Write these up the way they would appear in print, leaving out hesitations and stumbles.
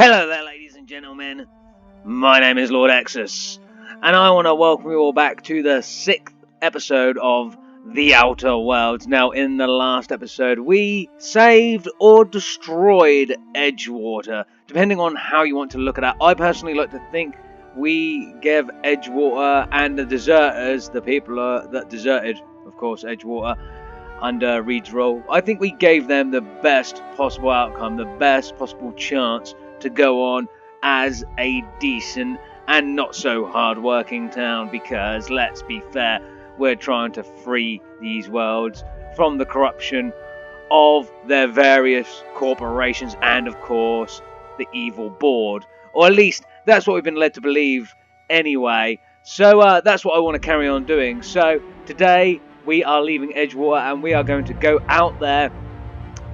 Hello there, ladies and gentlemen. My name is Lord Exsus, and I want to welcome you all back to the 6th episode of The Outer Worlds. Now, in the last episode, we saved or destroyed Edgewater, depending on how you want to look at it. I personally like to think we gave Edgewater and the deserters, the people that deserted, of course, Edgewater, under Reed's rule, I think we gave them the best possible outcome, the best possible chance to go on as a decent and not so hard-working town, because let's be fair, we're trying to free these worlds from the corruption of their various corporations and, of course, the evil board. Or at least that's what we've been led to believe anyway. So that's what I want to carry on doing. So today we are leaving Edgewater and we are going to go out there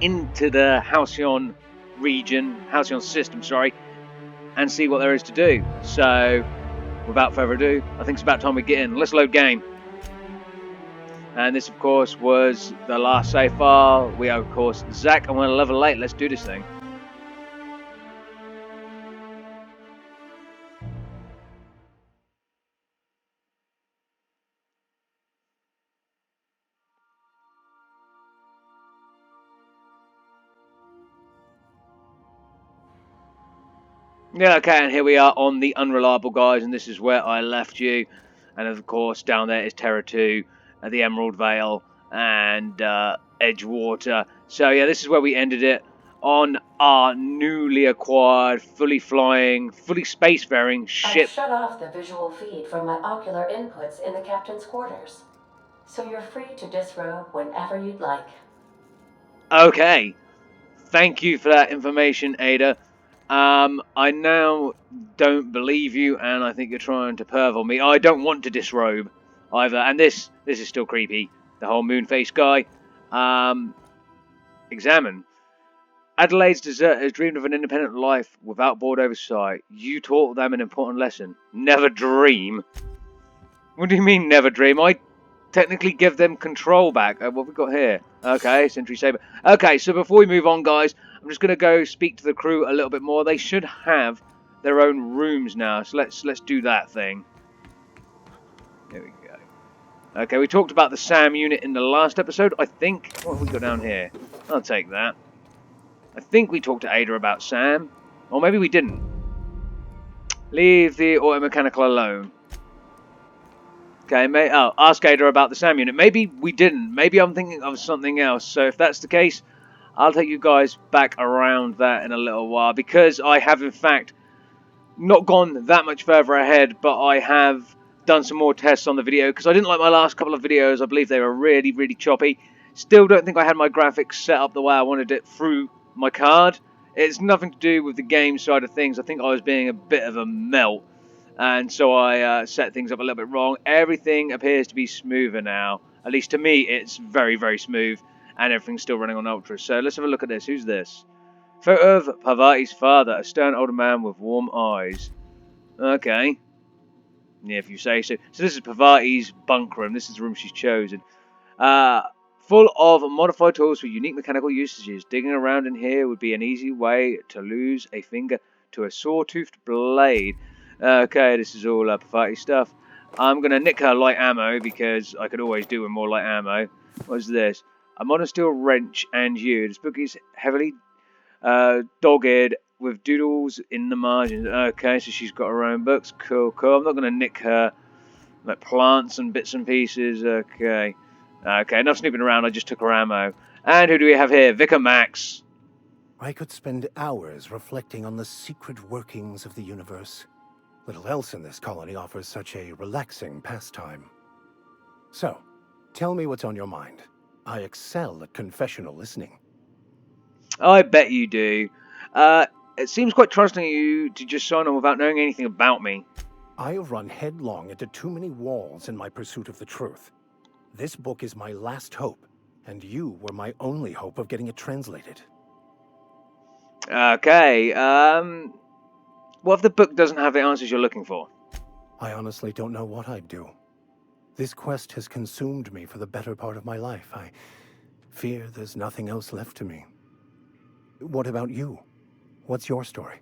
into the Halcyon region, Halcyon system, and see what there is to do. So without further ado, I think it's about time we get in. Let's load game. And this, of course, was the last save file. We are, of course, Zach, and we're level 8. Let's do this thing. Yeah, okay, and here we are on the Unreliable Guys, and this is where I left you. And, of course, down there is Terra 2, the Emerald Vale, and Edgewater. So, yeah, this is where we ended it on our newly acquired, fully flying, fully spacefaring ship. I've shut off the visual feed from my ocular inputs in the captain's quarters, so you're free to disrobe whenever you'd like. Okay, thank you for that information, Ada. I now don't believe you, and I think you're trying to perv on me. I don't want to disrobe either, and this is still creepy. The whole moon face guy. Examine. Adelaide's deserters dreamed of an independent life without board oversight. You taught them an important lesson. Never dream. What do you mean, never dream? I technically give them control back. What have we got here? Okay, Sentry Saber. Okay, so before we move on, guys, I'm just going to go speak to the crew a little bit more. They should have their own rooms now, so let's do that thing. There we go. Okay, we talked about the SAM unit in the last episode, I think. What have we got down here? I'll take that. I think we talked to Ada about SAM. Or maybe we didn't. Leave the automechanical alone. Okay, ask Ada about the SAM unit. Maybe we didn't. Maybe I'm thinking of something else. So if that's the case, I'll take you guys back around that in a little while. Because I have, in fact, not gone that much further ahead, but I have done some more tests on the video. Because I didn't like my last couple of videos. I believe they were really, really choppy. Still don't think I had my graphics set up the way I wanted it through my card. It's nothing to do with the game side of things. I think I was being a bit of a melt. And so I set things up a little bit wrong. Everything appears to be smoother now. At least to me, it's very, very smooth. And everything's still running on Ultra. So let's have a look at this. Who's this? Photo of Parvati's father. A stern older man with warm eyes. Okay. Yeah, if you say so. So this is Parvati's bunk room. This is the room she's chosen. Full of modified tools for unique mechanical usages. Digging around in here would be an easy way to lose a finger to a saw-toothed blade. Okay, this is all Parvati stuff. I'm going to nick her light ammo because I could always do with more light ammo. What's this? A modern steel wrench and you. This book is heavily dogged with doodles in the margins. Okay, so she's got her own books. Cool, cool. I'm not going to nick her like plants and bits and pieces. Okay. Okay, enough snooping around. I just took her ammo. And who do we have here? Vicar Max. I could spend hours reflecting on the secret workings of the universe. Little else in this colony offers such a relaxing pastime. So, tell me what's on your mind. I excel at confessional listening. I bet you do. It seems quite trusting of you to just sign on without knowing anything about me. I have run headlong into too many walls in my pursuit of the truth. This book is my last hope, and you were my only hope of getting it translated. Okay, what if the book doesn't have the answers you're looking for? I honestly don't know what I'd do. This quest has consumed me for the better part of my life. I fear there's nothing else left to me. What about you? What's your story?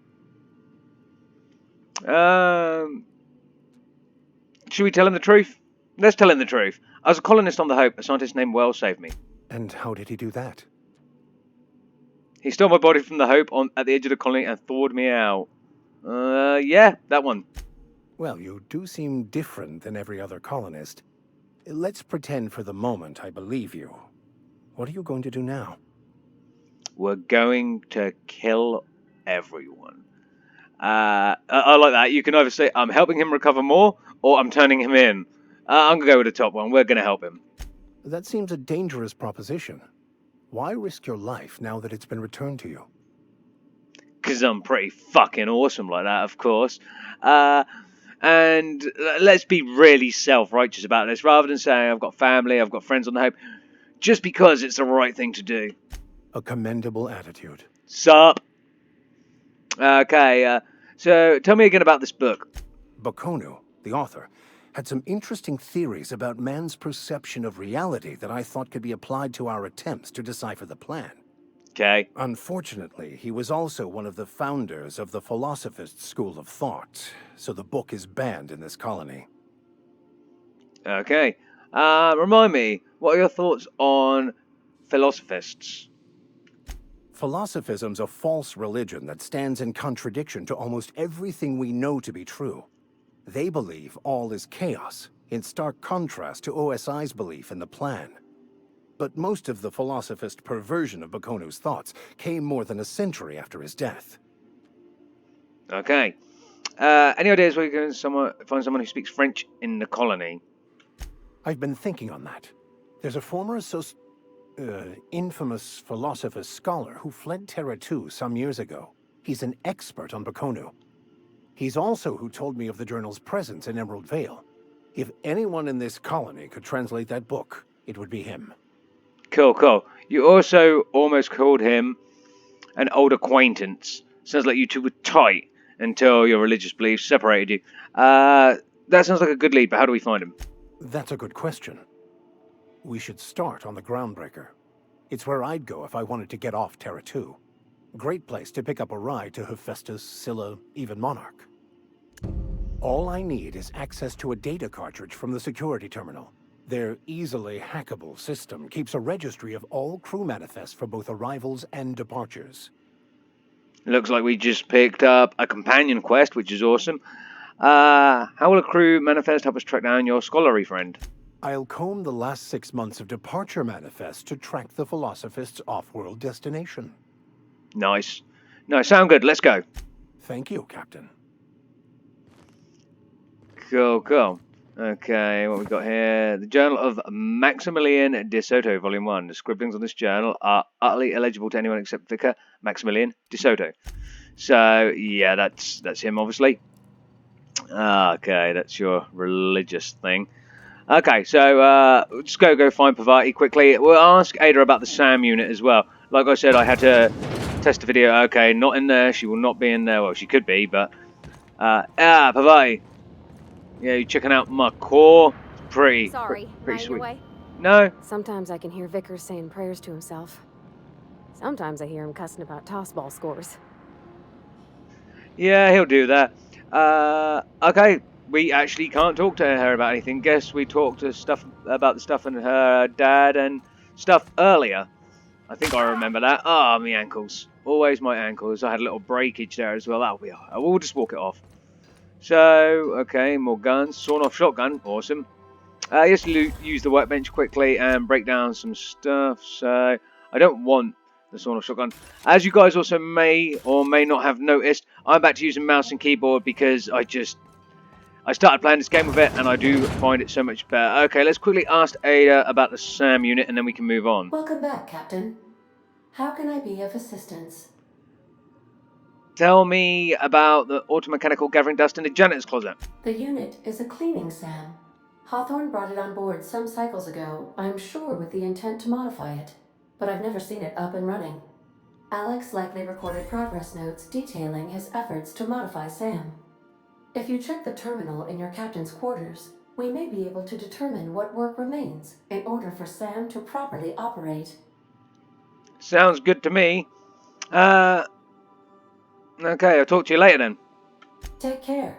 Should we tell him the truth? Let's tell him the truth. I was a colonist on the Hope. A scientist named Wells saved me. And how did he do that? He stole my body from the Hope at the edge of the colony and thawed me out. Yeah, that one. Well, you do seem different than every other colonist. Let's pretend for the moment I believe you. What are you going to do now? We're going to kill everyone. I like that. You can either say I'm helping him recover more, or I'm turning him in. I'm going to go with the top one. We're going to help him. That seems a dangerous proposition. Why risk your life now that it's been returned to you? Because I'm pretty fucking awesome like that, of course. And let's be really self-righteous about this. Rather than saying I've got family, I've got friends on the Hope, just because it's the right thing to do. A commendable attitude. Sup? Okay, so tell me again about this book. Bakonu, the author, had some interesting theories about man's perception of reality that I thought could be applied to our attempts to decipher the plan. Okay. Unfortunately, he was also one of the founders of the Philosophist school of thought, so the book is banned in this colony. Okay. Remind me, what are your thoughts on philosophists? Philosophism's a false religion that stands in contradiction to almost everything we know to be true. They believe all is chaos, in stark contrast to OSI's belief in the plan. But most of the philosophist perversion of Bakonu's thoughts came more than a century after his death. Okay. Any ideas where you can find someone who speaks French in the colony? I've been thinking on that. There's a former infamous philosopher scholar who fled Terra 2 some years ago. He's an expert on Bakonu. He's also who told me of the journal's presence in Emerald Vale. If anyone in this colony could translate that book, it would be him. Cool. You also almost called him an old acquaintance. Sounds like you two were tight until your religious beliefs separated you. That sounds like a good lead, but how do we find him? That's a good question. We should start on the Grounbreaker. It's where I'd go if I wanted to get off Terra 2. Great place to pick up a ride to Hephaestus, Scylla, even Monarch. All I need is access to a data cartridge from the security terminal. Their easily hackable system keeps a registry of all crew manifests for both arrivals and departures. Looks like we just picked up a companion quest, which is awesome. How will a crew manifest help us track down your scholarly friend? I'll comb the last 6 months of departure manifests to track the Philosophist's off-world destination. Nice. No, sound good. Let's go. Thank you, Captain. Cool. Okay, what we got here? The Journal of Maximilian de Soto, Volume 1. The scribblings on this journal are utterly illegible to anyone except Vicar Maximilian de Soto. So, yeah, that's him, obviously. Okay, that's your religious thing. Okay, so just go find Pavati quickly. We'll ask Ada about the SAM unit as well. Like I said, I had to test the video. Okay, not in there. She will not be in there. Well, she could be, but... Pavati. Yeah, you checking out my core? It's pretty sweet. Your way? No? Sometimes I can hear Vickers saying prayers to himself. Sometimes I hear him cussing about tossball scores. Yeah, he'll do that. Okay, we actually can't talk to her about anything. Guess we talked about the stuff and her dad and stuff earlier. I think I remember that. Ah, my ankles. Always my ankles. I had a little breakage there as well. That'll be alright. We'll just walk it off. So, okay, more guns. Sawn-off shotgun. Awesome. Just use the workbench quickly and break down some stuff. So, I don't want the sawn-off shotgun. As you guys also may or may not have noticed, I'm back to using mouse and keyboard because I started playing this game with it and I do find it so much better. Okay, let's quickly ask Ada about the SAM unit and then we can move on. Welcome back, Captain. How can I be of assistance? Tell me about the automechanical gathering dust in the janitor's closet. The unit is a cleaning SAM. Hawthorne brought it on board some cycles ago, I'm sure with the intent to modify it. But I've never seen it up and running. Alex likely recorded progress notes detailing his efforts to modify SAM. If you check the terminal in your captain's quarters, we may be able to determine what work remains in order for SAM to properly operate. Sounds good to me. Okay, I'll talk to you later then. Take care.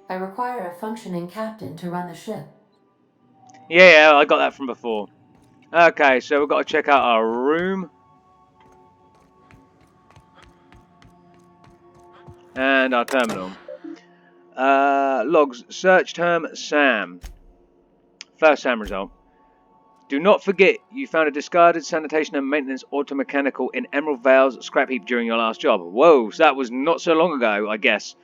I require a functioning captain to run the ship. Yeah, I got that from before. Okay, so we've got to check out our room. And our terminal. Logs. Search term Sam. First Sam result. Do not forget you found a discarded sanitation and maintenance automechanical in Emerald Vale's scrap heap during your last job. Whoa, so that was not so long ago, I guess.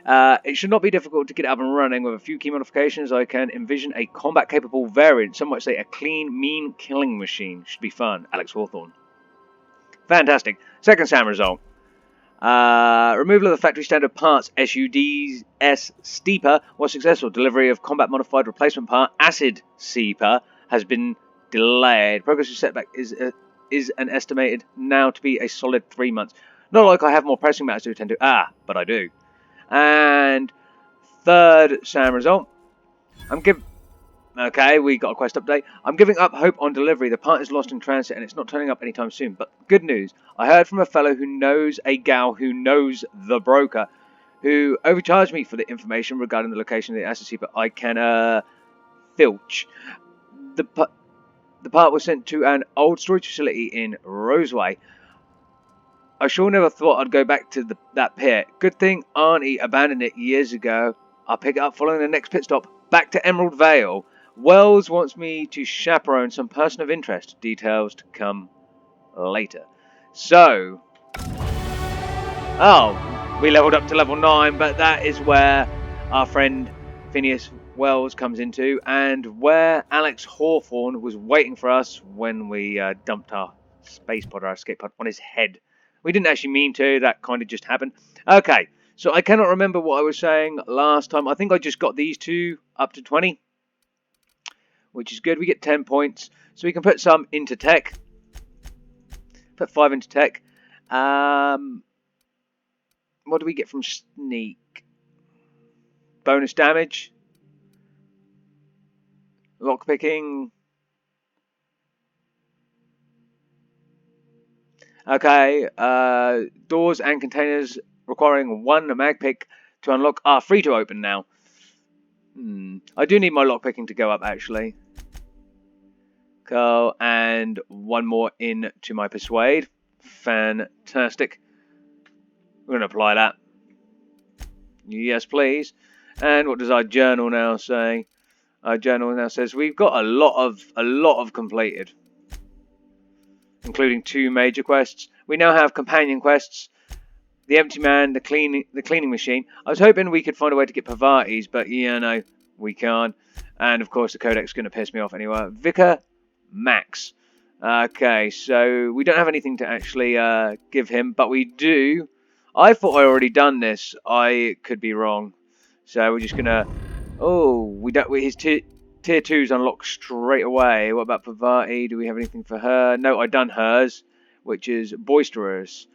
It should not be difficult to get up and running. With a few key modifications, I can envision a combat-capable variant. Some might say a clean, mean killing machine. Should be fun. Alex Hawthorne. Fantastic. Second SAM result. Removal of the factory standard parts SUDS Steeper was successful. Delivery of combat modified replacement part Acid Seeper has been delayed. Progress setback is an estimated now to be a solid 3 months. Not like I have more pressing matters to attend to. But I do. And third SAM result. Okay, we got a quest update. I'm giving up hope on delivery. The part is lost in transit and it's not turning up anytime soon. But good news. I heard from a fellow who knows a gal who knows the broker, who overcharged me for the information regarding the location of the asset, but I can, filch. The part was sent to an old storage facility in Roseway. I sure never thought I'd go back to that pit. Good thing Auntie abandoned it years ago. I'll pick it up following the next pit stop, back to Emerald Vale. Wells wants me to chaperone some person of interest. Details to come later. So, we leveled up to level 9, but that is where our friend Phineas Wells comes into, and where Alex Hawthorne was waiting for us when we dumped our space pod, our escape pod, on his head. We didn't actually mean to, that kind of just happened. Okay, so I cannot remember what I was saying last time. I think I just got these two up to 20, which is good. We get 10 points, so we can put some into tech. Put 5 into tech. What do we get from sneak? Bonus damage. Lockpicking. Okay, doors and containers requiring 1 mag pick to unlock are free to open now. I do need my lockpicking to go up, actually. Cool, and 1 more in to my persuade. Fantastic. We're going to apply that. Yes, please. And what does our journal now say? Our journal now says we've got a lot of completed, including 2 major quests. We now have companion quests: the Empty Man, the cleaning machine. I was hoping we could find a way to get Pavatis, but yeah, no, we can't. And of course, the codex is going to piss me off anyway. Vicar Max. Okay, so we don't have anything to actually give him, but we do. I thought I already done this. I could be wrong. So we're just gonna. Oh, we don't. His tier 2's unlocked straight away. What about Pavati? Do we have anything for her? No, I done hers, which is boisterous.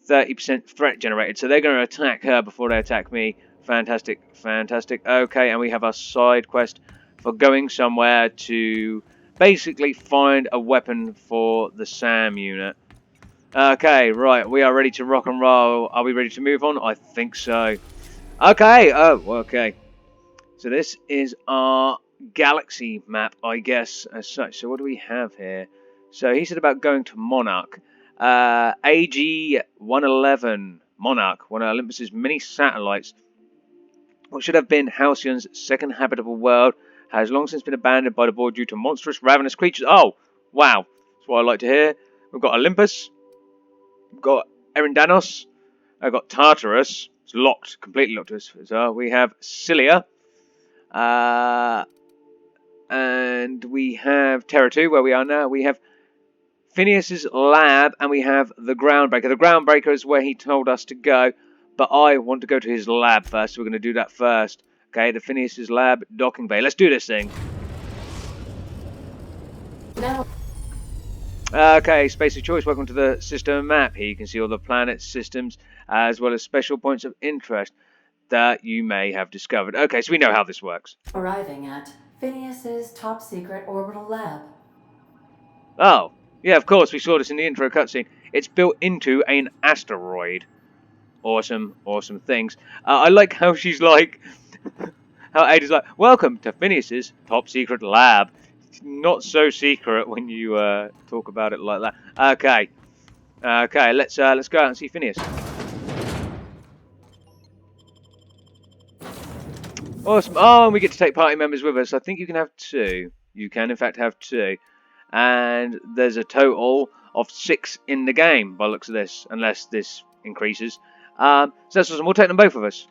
30% threat generated. So they're going to attack her before they attack me. Fantastic, fantastic. Okay, and we have our side quest for going somewhere to basically find a weapon for the SAM unit. Okay, right, we are ready to rock and roll. Are we ready to move on? I think so. Okay, okay. So this is our galaxy map, I guess, as such. So what do we have here? So he said about going to Monarch. AG-111 Monarch, one of Olympus's many satellites, what should have been Halcyon's second habitable world, has long since been abandoned by the board due to monstrous, ravenous creatures. Oh, wow. That's what I like to hear. We've got Olympus. We've got Erendanos. I've got Tartarus. It's locked, completely locked to us. So we have Cilia. And we have Terra 2, where we are now. We have Phineas's lab, and we have the Grounbreaker. The Grounbreaker is where he told us to go, but I want to go to his lab first, so we're going to do that first. Okay, the Phineas's lab docking bay. Let's do this thing. No. Okay, space of choice. Welcome to the system map. Here you can see all the planets, systems, as well as special points of interest that you may have discovered. Okay, so we know how this works. Arriving at Phineas's top secret orbital lab. Oh, yeah, of course, we saw this in the intro cutscene. It's built into an asteroid. Awesome, awesome things. I like how she's like, how Ada's like, welcome to Phineas's top secret lab. It's not so secret when you talk about it like that. Okay, okay, let's go out and see Phineas. Awesome. Oh, and we get to take party members with us. I think you can have 2. You can, in fact, have 2. And there's a total of 6 in the game, by the looks of this, unless this increases. So that's awesome. We'll take them both of us.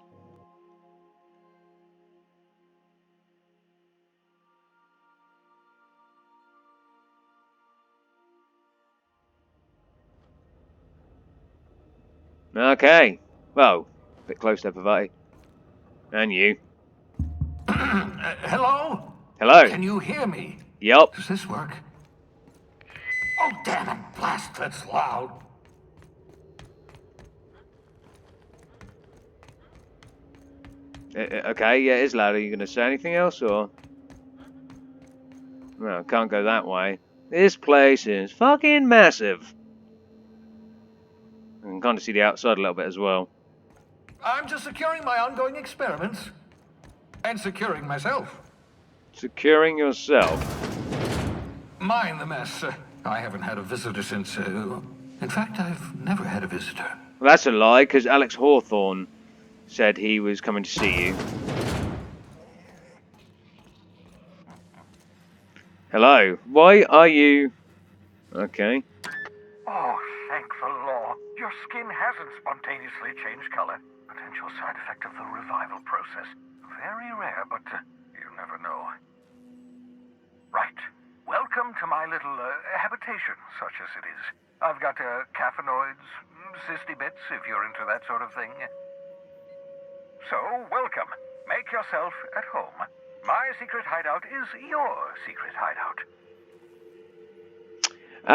Okay. Well, a bit close there, Pavati. And you. Hello? Hello. Can you hear me? Yup. Does this work? Oh, damn it, blast, that's loud. Okay, yeah, it is loud. Are you going to say anything else, or? No, can't go that way. This place is fucking massive. I can kind of see the outside a little bit as well. I'm just securing my ongoing experiments. And securing myself. Securing yourself? Mind the mess. I haven't had a visitor since, in fact, I've never had a visitor. Well, that's a lie, because Alex Hawthorne said he was coming to see you. Hello. Why are you... Okay. Oh, thank the law. Your skin hasn't spontaneously changed color. Potential side effect of the revival process. Very rare, but you never know. Right. Welcome to my little habitation, such as it is. I've got caffeinoids, cysty bits, if you're into that sort of thing. So, welcome. Make yourself at home. My secret hideout is your secret hideout.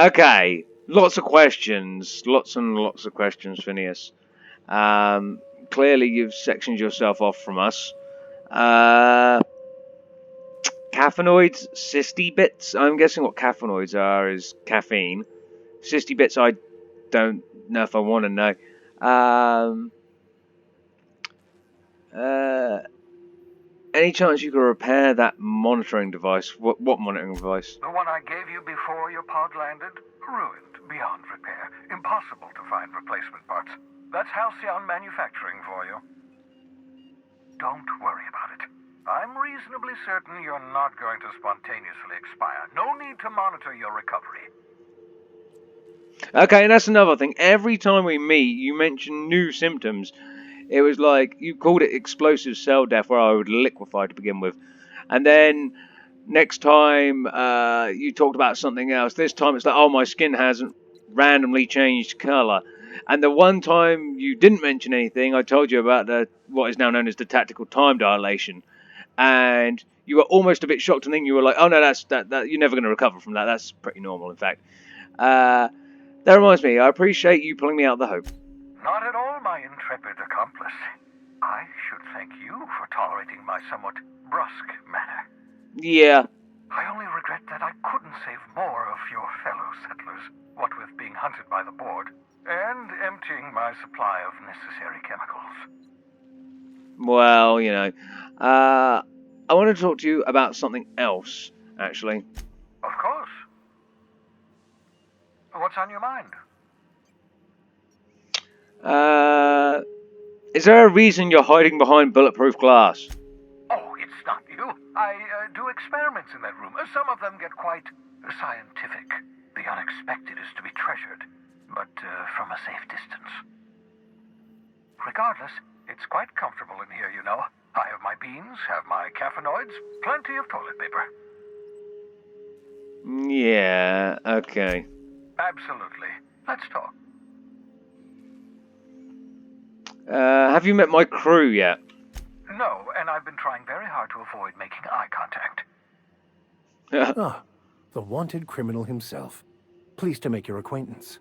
Okay. Lots of questions. Lots and lots of questions, Phineas. Clearly you've sectioned yourself off from us. Caffeinoids, cysty bits. I'm guessing what caffeinoids are is caffeine. Cysty bits, I don't know if I want to know. Any chance you could repair that monitoring device? What monitoring device? The one I gave you before your pod landed? Ruined, beyond repair. Impossible to find replacement parts. That's Halcyon Manufacturing for you. Don't worry about it. I'm reasonably certain you're not going to spontaneously expire. No need to monitor your recovery. Okay, and that's another thing. Every time we meet, you mention new symptoms. It was like, you called it explosive cell death, where I would liquefy to begin with. And then, next time, you talked about something else. This time it's like, oh, my skin hasn't randomly changed colour. And the one time you didn't mention anything, I told you about what is now known as the tactical time dilation. And you were almost a bit shocked, and then you were like, oh no, that you're never going to recover from that. That's pretty normal, in fact. That reminds me, I appreciate you pulling me out of the hope. Not at all, my intrepid accomplice. I should thank you for tolerating my somewhat brusque manner. Yeah. I only regret that I couldn't save more of your fellow settlers, what with being hunted by the board, and emptying my supply of necessary chemicals. Well, you know, I want to talk to you about something else, actually. Of course. What's on your mind? Is there a reason you're hiding behind bulletproof glass? Oh, it's not you. I do experiments in that room. Some of them get quite scientific. The unexpected is to be treasured, but from a safe distance. Regardless, it's quite comfortable in here, you know. I have my beans, have my caffeinoids, plenty of toilet paper. Yeah, okay. Absolutely. Let's talk. Have you met my crew yet? No, and I've been trying very hard to avoid making eye contact. Ah, the wanted criminal himself. Pleased to make your acquaintance.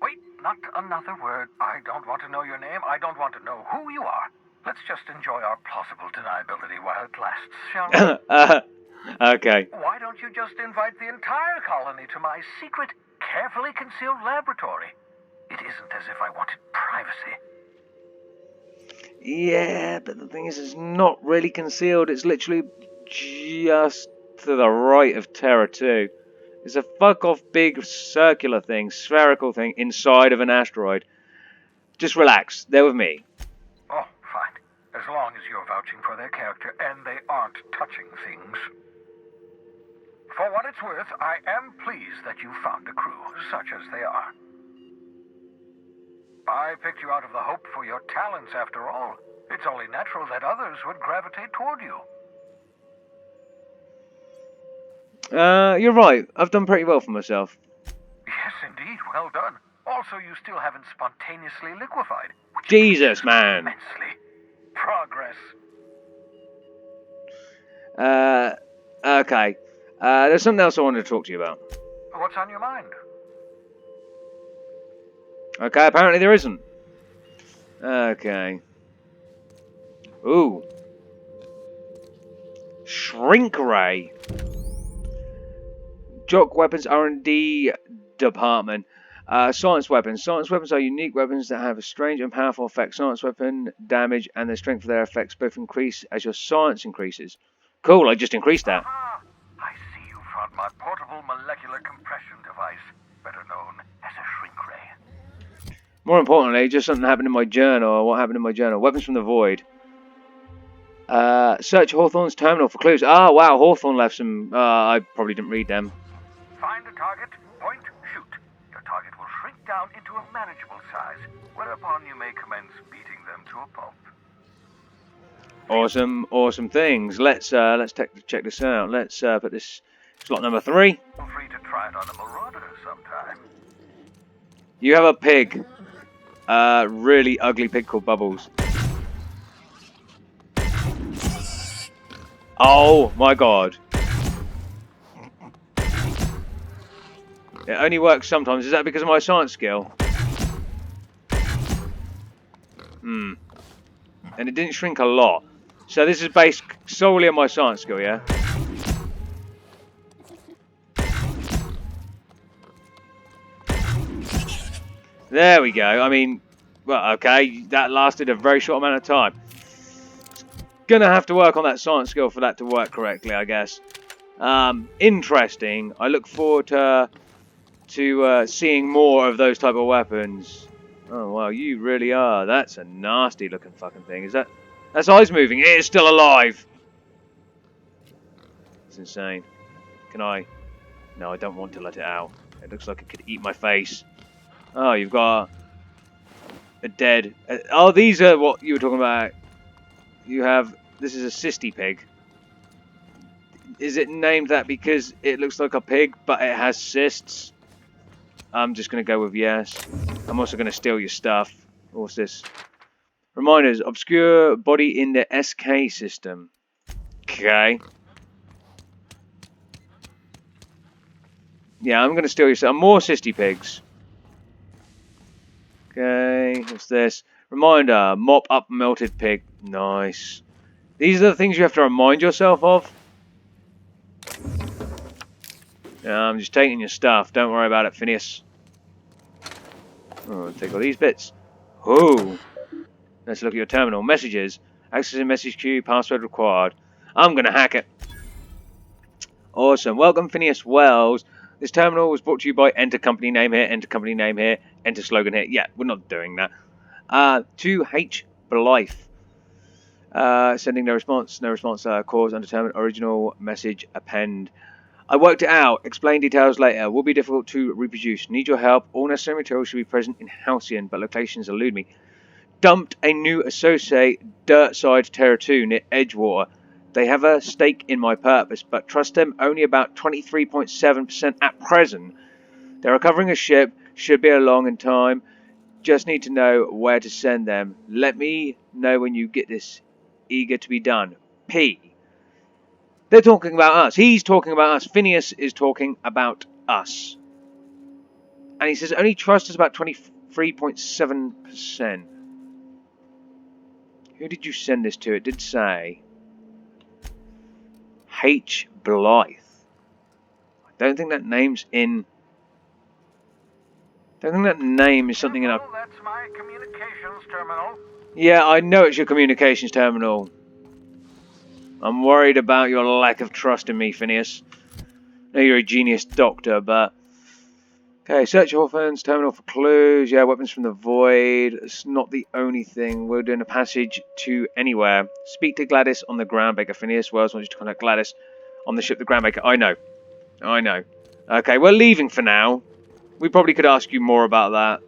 Wait, not another word. I don't want to know your name. I don't want to know who you are. Let's just enjoy our plausible deniability while it lasts, shall we? Okay. Why don't you just invite the entire colony to my secret, carefully concealed laboratory? It isn't as if I wanted privacy. Yeah, but the thing is, it's not really concealed. It's literally just to the right of Terra 2. It's a fuck-off big circular thing, spherical thing, inside of an asteroid. Just relax. They're with me. Oh, fine. As long as you're vouching for their character and they aren't touching things. For what it's worth, I am pleased that you found a crew, such as they are. I picked you out of the hope for your talents, after all. It's only natural that others would gravitate toward you. You're right. I've done pretty well for myself. Yes, indeed. Well done. Also, you still haven't spontaneously liquefied. Which Jesus, pleases me man. immensely. Progress. Okay. There's something else I wanted to talk to you about. What's on your mind? Okay, apparently there isn't. Okay. Ooh. Shrink Ray. Jock Weapons R&D Department. Science weapons. Science weapons are unique weapons that have a strange and powerful effect. Science weapon damage and the strength of their effects both increase as your science increases. Cool, I just increased that. Aha! I see you found my portable molecular compression device, better known as a shrink ray. More importantly, just something happened in my journal. What happened in my journal? Weapons from the Void. Search Hawthorne's terminal for clues. Ah, wow, Hawthorne left some. I probably didn't read them. Find a target, point, shoot. Your target will shrink down into a manageable size, whereupon you may commence beating them to a pulp. Awesome things. Let's check this out. Let's put this slot number 3. Feel free to try it on a marauder sometime. You have a pig. Really ugly pig called Bubbles. Oh my god. It only works sometimes. Is that because of my science skill? And it didn't shrink a lot. So this is based solely on my science skill, yeah? There we go. I mean, well, okay, that lasted a very short amount of time. Gonna have to work on that science skill for that to work correctly, I guess. Interesting. I look forward to seeing more of those type of weapons. Oh wow, you really are. That's a nasty looking fucking thing. Is that? That's eyes moving. It is still alive. It's insane. Can I? No, I don't want to let it out. It looks like it could eat my face. Oh, you've got a dead. Oh, these are what you were talking about. You have. This is a cysty pig. Is it named that because it looks like a pig, but it has cysts? I'm just going to go with yes. I'm also going to steal your stuff. What's this? Reminders. Obscure body in the SK system. Okay. Yeah, I'm going to steal your stuff. More cysty pigs. Okay. What's this? Reminder. Mop up melted pig. Nice. These are the things you have to remind yourself of. Yeah, I'm just taking your stuff. Don't worry about it, Phineas. Oh, take all these bits. Oh. Let's look at your terminal. Messages. Accessing message queue. Password required. I'm going to hack it. Awesome. Welcome, Phineas Wells. This terminal was brought to you by enter company name here, enter company name here, enter slogan here. Yeah, we're not doing that. 2H Blythe. Sending no response. No response. Cause undetermined. Original message append. I worked it out. Explain details later. Will be difficult to reproduce. Need your help. All necessary materials should be present in Halcyon, but locations elude me. Dumped a new associate Dirtside Terra 2 near Edgewater. They have a stake in my purpose, but trust them only about 23.7% at present. They're recovering a ship. Should be along in time. Just need to know where to send them. Let me know when you get this. Eager to be done. P. They're talking about us. He's talking about us. Phineas is talking about us. And he says only trust is about 23.7%. Who did you send this to? It did say H. Blythe. I don't think that name's in Don't think that name is something in our... Well, that's my communications terminal. Yeah, I know it's your communications terminal. I'm worried about your lack of trust in me, Phineas. I know you're a genius doctor, but... Okay, search Hawthorne's terminal for clues. Yeah, weapons from the void. It's not the only thing. We're doing a passage to anywhere. Speak to Gladys on the Groundbreaker. Phineas Wells wants you to contact Gladys on the ship, the Groundbreaker. I know. Okay, we're leaving for now. We probably could ask you more about that.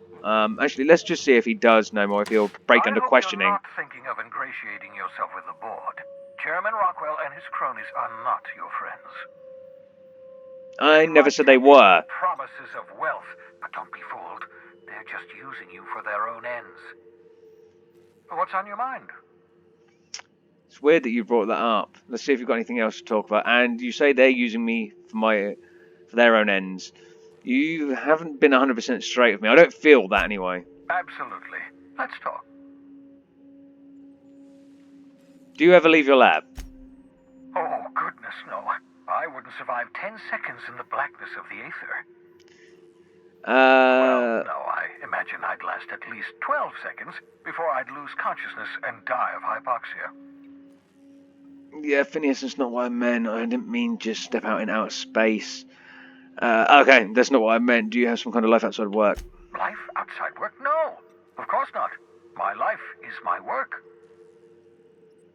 Actually, let's just see if he does know more, if he'll break I under hope questioning. you're not thinking of ingratiating yourself with the board. Chairman Rockwell and his cronies are not your friends. I never might said they tell you were. Promises of wealth, but don't be fooled. They're just using you for their own ends. What's on your mind? It's weird that you brought that up. Let's see if you've got anything else to talk about. And you say they're using me for their own ends. You haven't been 100% straight with me. I don't feel that anyway. Absolutely. Let's talk. Do you ever leave your lab? Oh, goodness, no. I wouldn't survive 10 seconds in the blackness of the aether. Well, no, I imagine I'd last at least 12 seconds before I'd lose consciousness and die of hypoxia. Yeah, Phineas, that's not what I meant. I didn't mean just step out in outer space. Okay, that's not what I meant. Do you have some kind of life outside of work? Life outside work? No, of course not. My life is my work.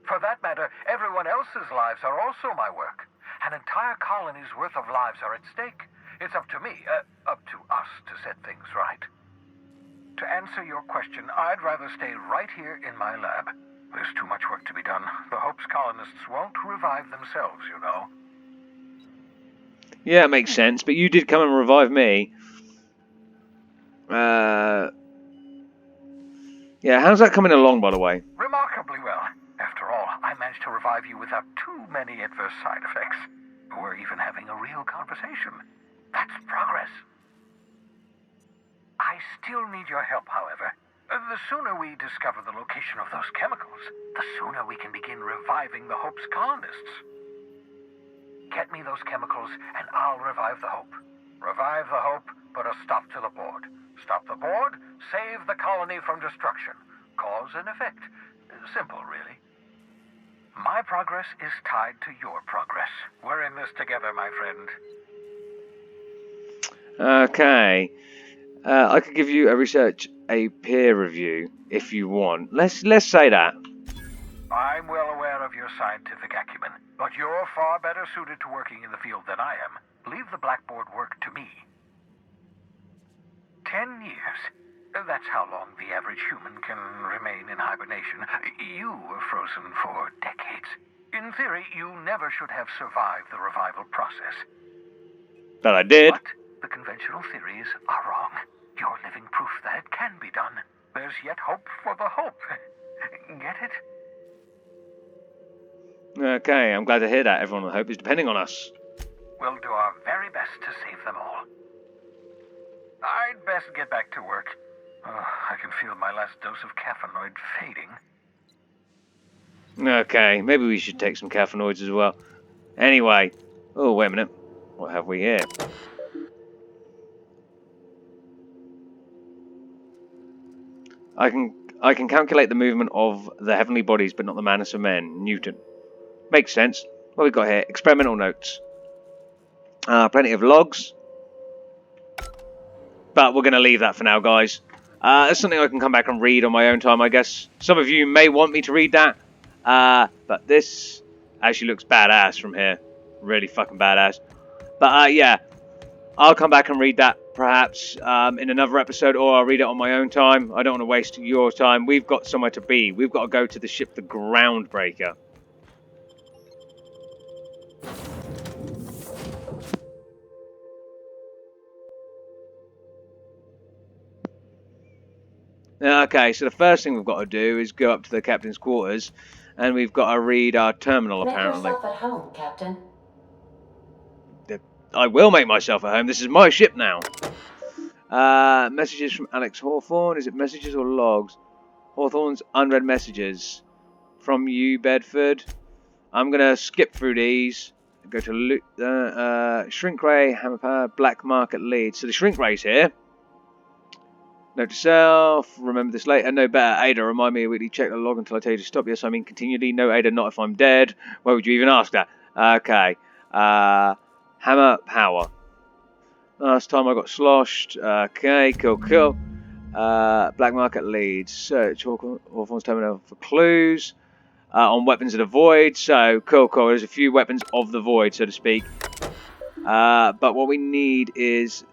For that matter, everyone else's lives are also my work. An entire colony's worth of lives are at stake. It's up to me, up to us to set things right. To answer your question, I'd rather stay right here in my lab. There's too much work to be done. The Hope's colonists won't revive themselves, you know. Yeah, it makes sense, but you did come and revive me. Yeah, how's that coming along, by the way? Remarkably well. After all, I managed to revive you without too many adverse side effects. We're even having a real conversation. That's progress. I still need your help, however. The sooner we discover the location of those chemicals, the sooner we can begin reviving the Hope's colonists. Get me those chemicals, and I'll revive the Hope. Revive the Hope, put a stop to the board. Stop the board, save the colony from destruction. Cause and effect. Simple, really. My progress is tied to your progress. We're in this together, my friend. Okay. I could give you a peer review if you want. Let's say that. I'm well aware of your scientific acumen, but you're far better suited to working in the field than I am. Leave the blackboard work to me. 10 years. That's how long the average human can remain in hibernation. You were frozen for decades. In theory, you never should have survived the revival process. But I did. But the conventional theories are wrong. You're living proof that it can be done. There's yet hope for the Hope. Get it? Okay, I'm glad to hear that. Everyone, I hope, is depending on us. We'll do our very best to save them all. I'd best get back to work. I can feel my last dose of caffeinoid fading. Okay, maybe we should take some caffeinoids as well. Anyway. Oh, wait a minute. What have we here? I can calculate the movement of the heavenly bodies, but not the madness of men. Newton. Makes sense. What we got here? Experimental notes. Plenty of logs. But we're going to leave that for now, guys. It's something I can come back and read on my own time, I guess. Some of you may want me to read that. But this actually looks badass from here. Really fucking badass. But yeah, I'll come back and read that perhaps in another episode, or I'll read it on my own time. I don't want to waste your time. We've got somewhere to be. We've got to go to the ship, the Groundbreaker. Okay, so the first thing we've got to do is go up to the captain's quarters, and we've got to read our terminal, apparently. Make yourself at home, Captain. I will make myself at home. This is my ship now. Messages from Alex Hawthorne. Is it messages or logs? Hawthorne's unread messages. From you, Bedford. I'm going to skip through these. Go to Shrink Ray, Hammer Power, Black Market Lead. So the Shrink Ray's here. Note to self, remember this later. No better. Ada, remind me to check the log until I tell you to stop. Yes, I mean continually. No, Ada, not if I'm dead. Why would you even ask that? Okay. Hammer power. Last time I got sloshed. Okay, cool. Black market leads. Search Hawthorne's terminal for clues. On weapons of the void. So, cool. There's a few weapons of the void, so to speak. But what we need is...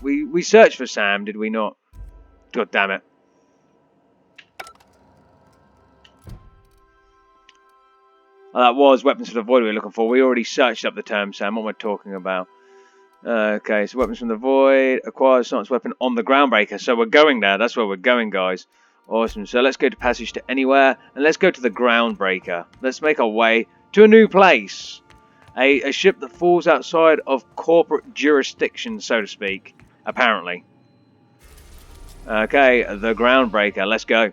We searched for Sam, did we not? God damn it. Oh, that was weapons for the void we were looking for. We already searched up the term, Sam. What am I talking about? Okay, so weapons from the void. Acquire a science weapon on the Grounbreaker. So we're going there. That's where we're going, guys. Awesome. So let's go to passage to anywhere. And let's go to the Grounbreaker. Let's make our way to a new place. A ship that falls outside of corporate jurisdiction, so to speak. Apparently. Okay, the Grounbreaker. Let's go.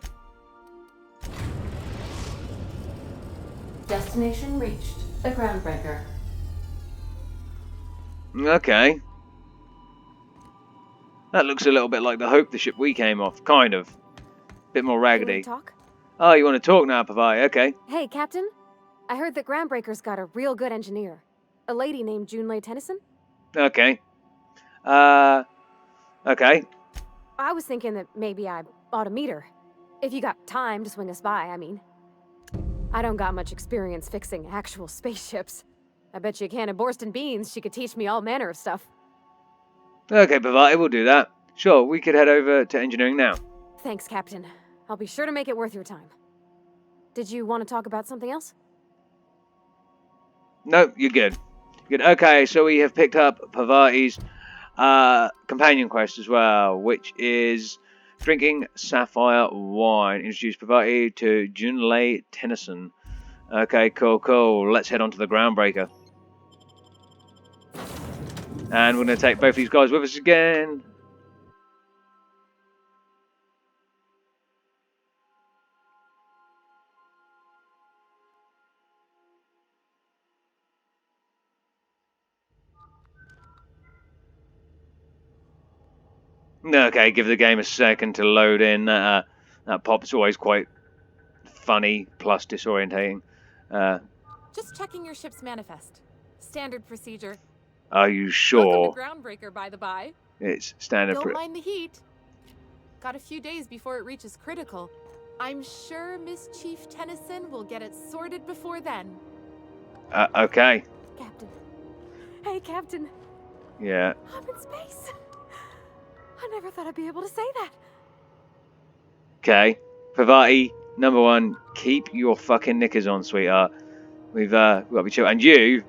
Destination reached. The Groundbreaker. Okay. That looks a little bit like the Hope, the ship we came off. Kind of. Bit more You raggedy. wanna talk? Oh, you want to talk now, Pavai? Okay. Hey, Captain. I heard that Groundbreaker's got a real good engineer. A lady named Junlei Tennyson? Okay. Okay. I was thinking that maybe I ought to meet her. If you got time to swing us by, I mean. I don't got much experience fixing actual spaceships. I bet you a can of Borston beans she could teach me all manner of stuff. Okay, Pavai, we'll do that. Sure, we could head over to engineering now. Thanks, Captain. I'll be sure to make it worth your time. Did you want to talk about something else? No, you're good. Good. Okay, so we have picked up Pavai's companion quest as well, which is drinking sapphire wine. Introduce Pavai to Junlei Tennyson. Okay, cool. Let's head on to the Groundbreaker. And we're going to take both these guys with us again. Okay, give the game a second to load in. That pop's always quite funny, plus disorientating. Just checking your ship's manifest. Standard procedure. Are you sure? Welcome to Groundbreaker, by the by. It's standard. Don't mind the heat. Got a few days before it reaches critical. I'm sure Miss Chief Tennyson will get it sorted before then. Okay. Captain. Hey, Captain. Yeah. I'm in space. I never thought I'd be able to say that. Okay. Pavati, number one, keep your fucking knickers on, sweetheart. We've got to be chill. And you,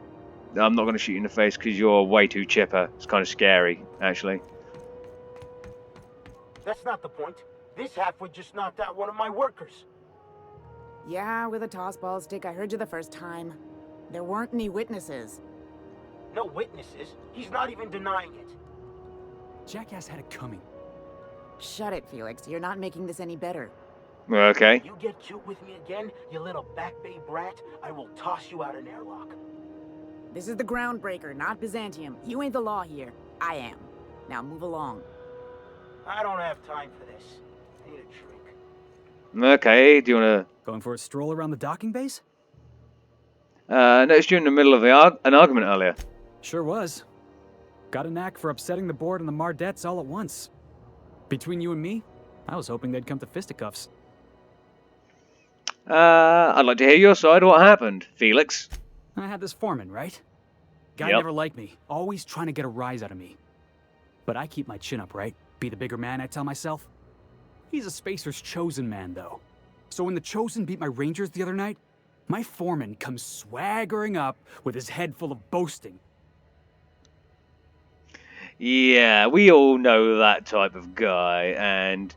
I'm not going to shoot you in the face because you're way too chipper. It's kind of scary, actually. That's not the point. This halfwit just knocked out one of my workers. Yeah, with a tossball stick. I heard you the first time. There weren't any witnesses. No witnesses. He's not even denying it. Jackass had it coming. Shut it, Felix. You're not making this any better. Okay. You get cute with me again, you little Back Bay brat, I will toss you out an airlock. This is the Groundbreaker, not Byzantium. You ain't the law here. I am. Now move along. I don't have time for this. I need a drink. Okay, do you want Going for a stroll around the docking base? to... noticed you in the middle of an argument earlier. Sure was. Got a knack for upsetting the board and the Mardettes all at once. Between you and me, I was hoping they'd come to fisticuffs. I'd like to hear your side. What happened, Felix? I had this foreman, right? Guy Yep. never liked me, always trying to get a rise out of me. But I keep my chin up, right? Be the bigger man, I tell myself. He's a Spacer's chosen man, though. So when the Chosen beat my Rangers the other night, my foreman comes swaggering up with his head full of boasting. Yeah, we all know that type of guy, and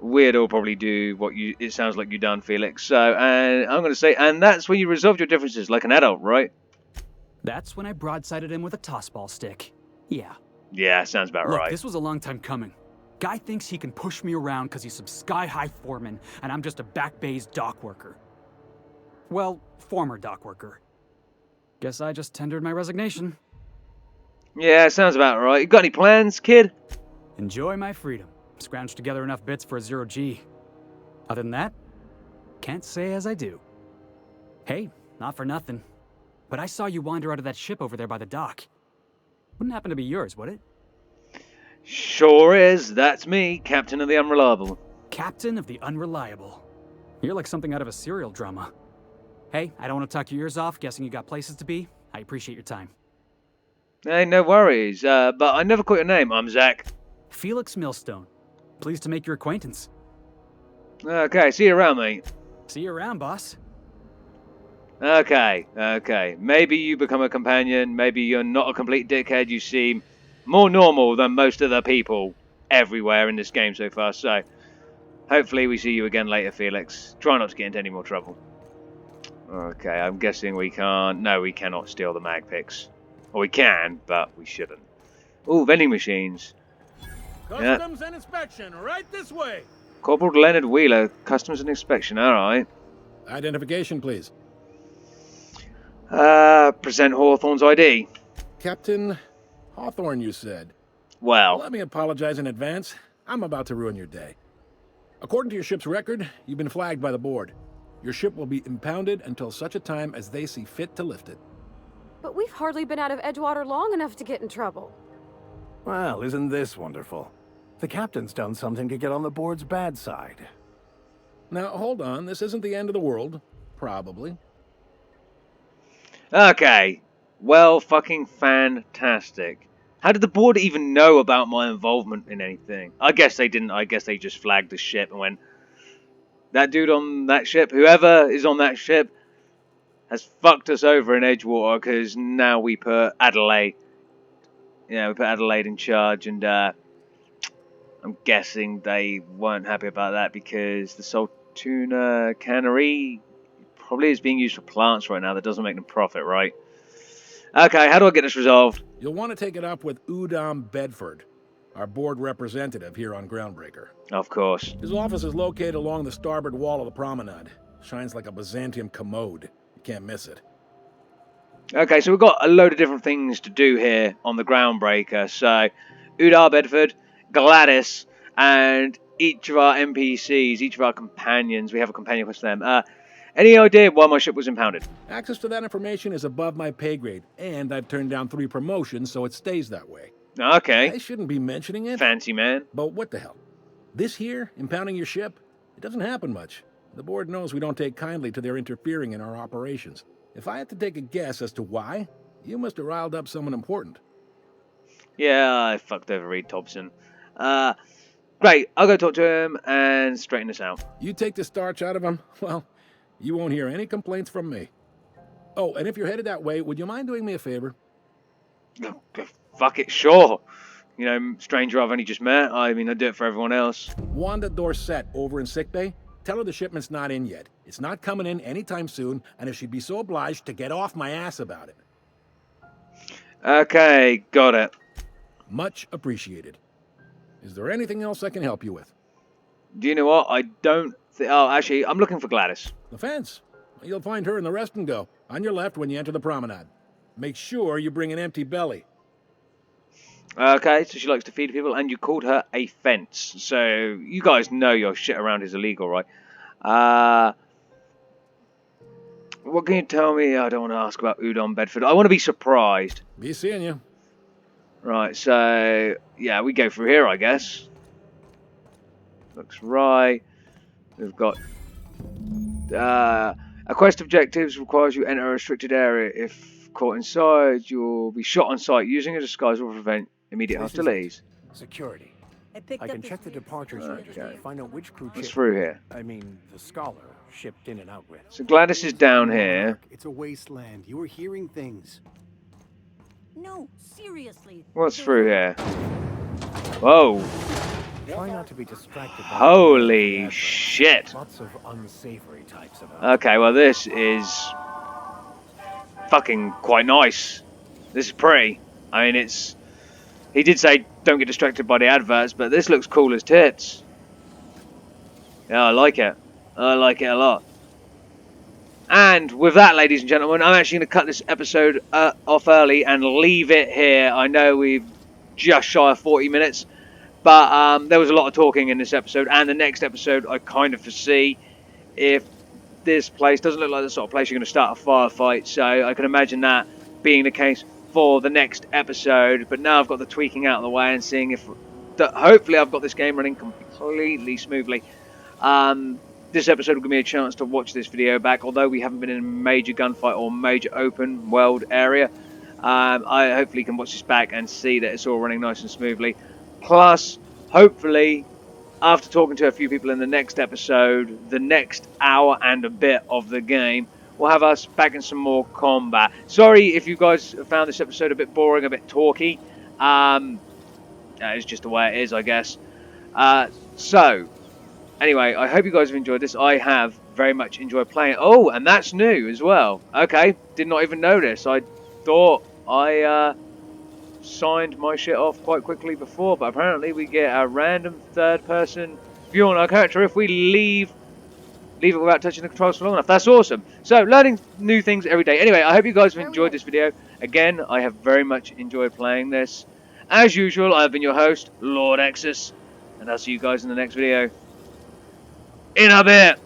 we'd all probably do what it sounds like you done, Felix. So, and I'm going to say, and that's when you resolved your differences like an adult, right? That's when I broadsided him with a tossball stick. Yeah. Yeah, sounds about Look, right. this was a long time coming. Guy thinks he can push me around because he's some sky-high foreman, and I'm just a back bay's dock worker. Well, former dock worker. Guess I just tendered my resignation. Yeah, sounds about right. You got any plans, kid? Enjoy my freedom. Scrounged together enough bits for a 0G. Other than that, can't say as I do. Hey, not for nothing, but I saw you wander out of that ship over there by the dock. Wouldn't happen to be yours, would it? Sure is. That's me, Captain of the Unreliable. Captain of the Unreliable. You're like something out of a serial drama. Hey, I don't want to talk your ears off, guessing you got places to be. I appreciate your time. Hey, no worries. But I never caught your name. I'm Zach. Felix Millstone. Pleased to make your acquaintance. Okay, see you around, mate. See you around, boss. Okay. Maybe you become a companion. Maybe you're not a complete dickhead. You seem more normal than most of the people everywhere in this game so far. So, hopefully we see you again later, Felix. Try not to get into any more trouble. Okay, I'm guessing we can't... No, we cannot steal the mag picks. Or we can, but we shouldn't. Ooh, vending machines. Customs and inspection, right this way. Corporal Leonard Wheeler, Customs and Inspection, alright. Identification, please. Present Hawthorne's ID. Captain Hawthorne, you said. Well, Let me apologize in advance. I'm about to ruin your day. According to your ship's record, you've been flagged by the board. Your ship will be impounded until such a time as they see fit to lift it. But we've hardly been out of Edgewater long enough to get in trouble. Well, isn't this wonderful? The captain's done something to get on the board's bad side. Now, hold on. This isn't the end of the world. Probably. okay. Well, fucking fantastic. How did the board even know about my involvement in anything? I guess they didn't. I guess they just flagged the ship and went, that dude on that ship, whoever is on that ship, has fucked us over in Edgewater because now we put Adelaide. Yeah, we put Adelaide in charge, and I'm guessing they weren't happy about that because the Saltuna cannery probably is being used for plants right now. That doesn't make them profit, right? Okay, how do I get this resolved? You'll want to take it up with Udom Bedford, our board representative here on Grounbreaker. Of course. His office is located along the starboard wall of the promenade. Shines like a Byzantium commode. You can't miss it. Okay, so we've got a load of different things to do here on the Groundbreaker. So, Udar Bedford, Gladys, and each of our NPCs, each of our companions, we have a companion with them. Any idea why my ship was impounded? Access to that information is above my pay grade, and I've turned down 3 promotions, so it stays that way. Okay. I shouldn't be mentioning it. Fancy man. But what the hell? This here, impounding your ship, it doesn't happen much. The board knows we don't take kindly to their interfering in our operations. If I had to take a guess as to why, you must have riled up someone important. Yeah, I fucked over Reed Thompson. Great, I'll go talk to him and straighten this out. You take the starch out of him, well, you won't hear any complaints from me. Oh, and if you're headed that way, would you mind doing me a favor? Fuck it, sure. You know, stranger I've only just met. I mean, I do it for everyone else. Wanda Dorset over in sickbay. Tell her the shipment's not in yet. It's not coming in anytime soon, and if she'd be so obliged to get off my ass about it. Okay, got it. Much appreciated. Is there anything else I can help you with? Do you know what? I don't... Oh, actually, I'm looking for Gladys. The fence. You'll find her in the rest and go, on your left when you enter the promenade. Make sure you bring an empty belly. Okay, so she likes to feed people, and you called her a fence. So, you guys know your shit around is illegal, right? What can you tell me? I don't want to ask about Udon Bedford. I want to be surprised. Be seeing you. Right, so, yeah, we go through here, I guess. Looks right. We've got... a quest objectives requires you enter a restricted area. If caught inside, you'll be shot on sight. Using a disguise will prevent immediate hostilities. Security. I can check the departures register to find out which crew What's through here? I mean, the Scholar shipped in and out with. So Gladys is down here. It's a wasteland. You were hearing things. No, seriously. What's through here? Whoa. Try not to be distracted by Holy shit. Lots of unsavory types about. Okay, well this is fucking quite nice. This is pretty. I mean, it's... He did say don't get distracted by the adverts, but this looks cool as tits. Yeah, I like it. I like it a lot. And with that, ladies and gentlemen, I'm actually going to cut this episode off early and leave it here. I know we've just shy of 40 minutes, But there was a lot of talking in this episode, and the next episode I kind of foresee, if this place doesn't look like the sort of place you're going to start a firefight, so I can imagine that being the case for the next episode. But now I've got the tweaking out of the way and seeing if hopefully I've got this game running completely smoothly. This episode will give me a chance to watch this video back, although we haven't been in a major gunfight or major open world area. I hopefully can watch this back and see that it's all running nice and smoothly. Plus, hopefully, after talking to a few people in the next episode, the next hour and a bit of the game will have us back in some more combat. Sorry if you guys found this episode a bit boring, a bit talky. It's just the way it is, I guess. So, anyway, I hope you guys have enjoyed this. I have very much enjoyed playing it. Oh, and that's new as well. Okay, did not even notice. I thought I signed my shit off quite quickly before, but apparently we get a random third-person view on our character if we leave it without touching the controls for long enough. That's awesome. So, learning new things every day. Anyway, I hope you guys have enjoyed this video. Again, I have very much enjoyed playing this. As usual, I've been your host, Lord Exsus, and I'll see you guys in the next video. In a bit.